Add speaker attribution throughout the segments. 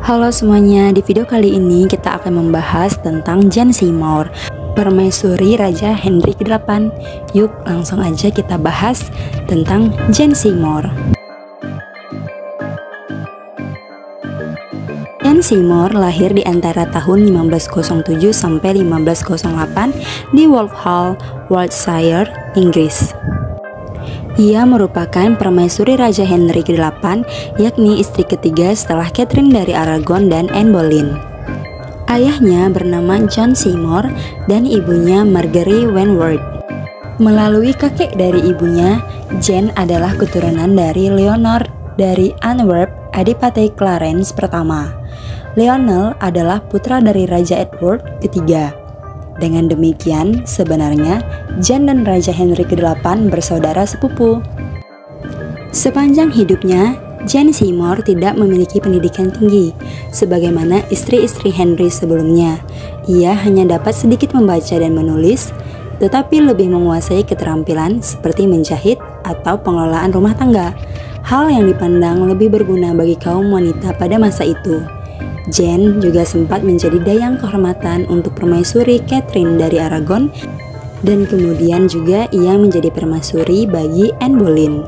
Speaker 1: Halo semuanya, di video kali ini kita akan membahas tentang Jane Seymour, permaisuri Raja Henry ke-8. Yuk langsung aja kita bahas tentang Jane Seymour. Jane Seymour lahir di antara tahun 1507 sampai 1508 di Walthall, Wiltshire, Inggris. Ia merupakan permaisuri Raja Henry ke-8, yakni istri ketiga setelah Catherine dari Aragon dan Anne Boleyn. Ayahnya bernama John Seymour dan ibunya Margery Wentworth. Melalui kakek dari ibunya, Jane adalah keturunan dari Leonor dari Antwerp, Adipati Clarence pertama. Lionel adalah putra dari Raja Edward ketiga. Dengan demikian, sebenarnya Jane dan Raja Henry ke-8 bersaudara sepupu. Sepanjang hidupnya, Jane Seymour tidak memiliki pendidikan tinggi, sebagaimana istri-istri Henry sebelumnya. Ia hanya dapat sedikit membaca dan menulis, tetapi lebih menguasai keterampilan seperti menjahit atau pengelolaan rumah tangga, hal yang dipandang lebih berguna bagi kaum wanita pada masa itu. Jane juga sempat menjadi dayang kehormatan untuk permaisuri Catherine dari Aragon, dan kemudian juga ia menjadi permaisuri bagi Anne Boleyn.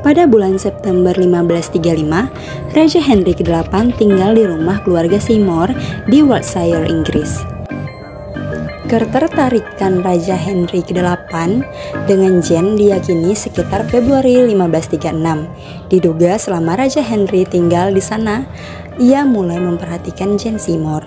Speaker 1: Pada bulan September 1535, Raja Henry ke-8 tinggal di rumah keluarga Seymour di Wiltshire, Inggris. Ketertarikan Raja Henry ke-8 dengan Jane diyakini sekitar Februari 1536. Diduga selama Raja Henry tinggal di sana, ia mulai memperhatikan Jane Seymour.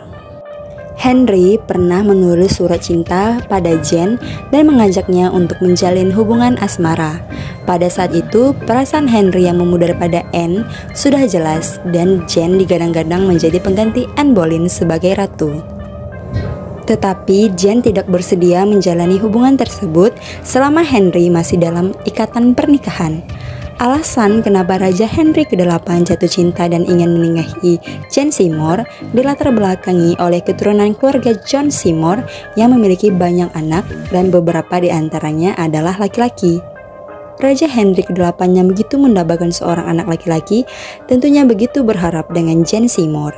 Speaker 1: Henry pernah menulis surat cinta pada Jane dan mengajaknya untuk menjalin hubungan asmara. Pada saat itu, perasaan Henry yang memudar pada Anne sudah jelas dan Jane digadang-gadang menjadi pengganti Anne Boleyn sebagai ratu. Tetapi Jane tidak bersedia menjalani hubungan tersebut selama Henry masih dalam ikatan pernikahan. Alasan kenapa Raja Henry ke-8 jatuh cinta dan ingin menikahi Jane Seymour dilatar belakangi oleh keturunan keluarga John Seymour yang memiliki banyak anak dan beberapa di antaranya adalah laki-laki. Raja Henry ke-8 yang begitu mendambakan seorang anak laki-laki tentunya begitu berharap dengan Jane Seymour.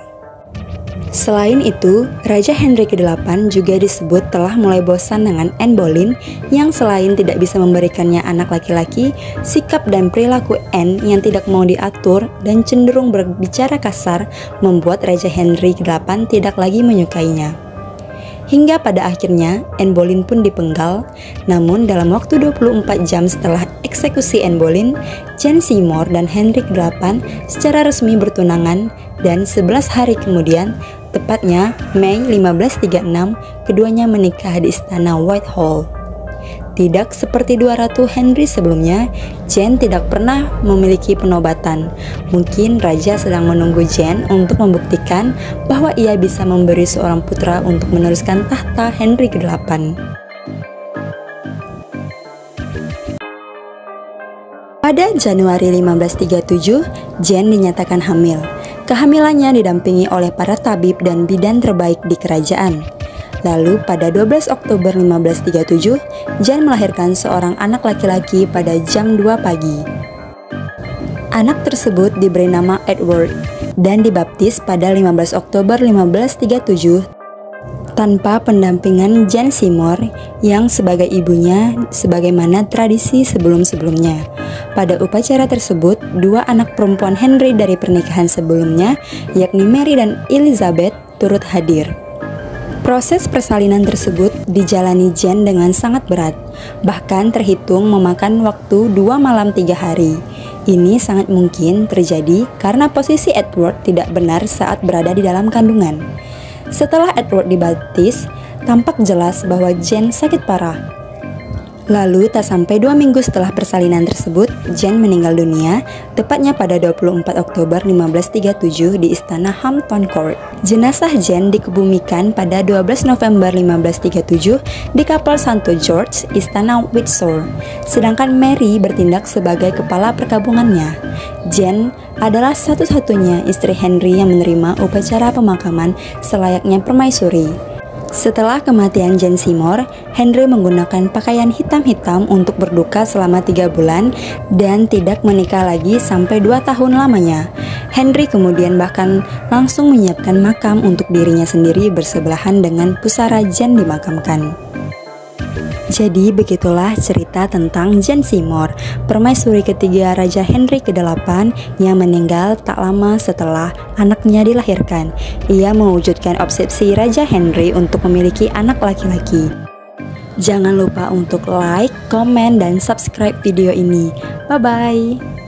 Speaker 1: Selain itu, Raja Henry ke-8 juga disebut telah mulai bosan dengan Anne Boleyn yang selain tidak bisa memberikannya anak laki-laki, sikap dan perilaku Anne yang tidak mau diatur dan cenderung berbicara kasar membuat Raja Henry ke-8 tidak lagi menyukainya. Hingga pada akhirnya Anne Boleyn pun dipenggal, namun dalam waktu 24 jam setelah eksekusi Anne Boleyn, Jane Seymour dan Henry ke-8 secara resmi bertunangan dan 11 hari kemudian, tepatnya Mei 1536, keduanya menikah di istana Whitehall. Tidak seperti dua ratu Henry sebelumnya, Jane tidak pernah memiliki penobatan. Mungkin raja sedang menunggu Jane untuk membuktikan bahwa ia bisa memberi seorang putra untuk meneruskan tahta Henry ke-8. Pada Januari 1537, Jane dinyatakan hamil. Kehamilannya didampingi oleh para tabib dan bidan terbaik di kerajaan. Lalu pada 12 Oktober 1537, Jane melahirkan seorang anak laki-laki pada jam 2 pagi. Anak tersebut diberi nama Edward dan dibaptis pada 15 Oktober 1537 tanpa pendampingan Jane Seymour yang sebagai ibunya sebagaimana tradisi sebelum-sebelumnya. Pada upacara tersebut, dua anak perempuan Henry dari pernikahan sebelumnya, yakni Mary dan Elizabeth, turut hadir. Proses persalinan tersebut dijalani Jane dengan sangat berat, bahkan terhitung memakan waktu 2 malam 3 hari. Ini sangat mungkin terjadi karena posisi Edward tidak benar saat berada di dalam kandungan. Setelah Edward dibaptis, tampak jelas bahwa Jane sakit parah. Lalu tak sampai 2 minggu setelah persalinan tersebut, Jane meninggal dunia, tepatnya pada 24 Oktober 1537 di istana Hampton Court. Jenazah Jane dikebumikan pada 12 November 1537 di kapel St. George, istana Windsor. Sedangkan Mary bertindak sebagai kepala perkabungannya. Jane adalah satu-satunya istri Henry yang menerima upacara pemakaman selayaknya permaisuri. Setelah kematian Jane Seymour, Henry menggunakan pakaian hitam-hitam untuk berduka selama 3 bulan dan tidak menikah lagi sampai 2 tahun lamanya. Henry kemudian bahkan langsung menyiapkan makam untuk dirinya sendiri bersebelahan dengan pusara Jane dimakamkan. Jadi begitulah cerita tentang Jane Seymour, permaisuri ketiga Raja Henry ke-8 yang meninggal tak lama setelah anaknya dilahirkan. Ia mewujudkan obsesi Raja Henry untuk memiliki anak laki-laki. Jangan lupa untuk like, komen, dan subscribe video ini. Bye-bye.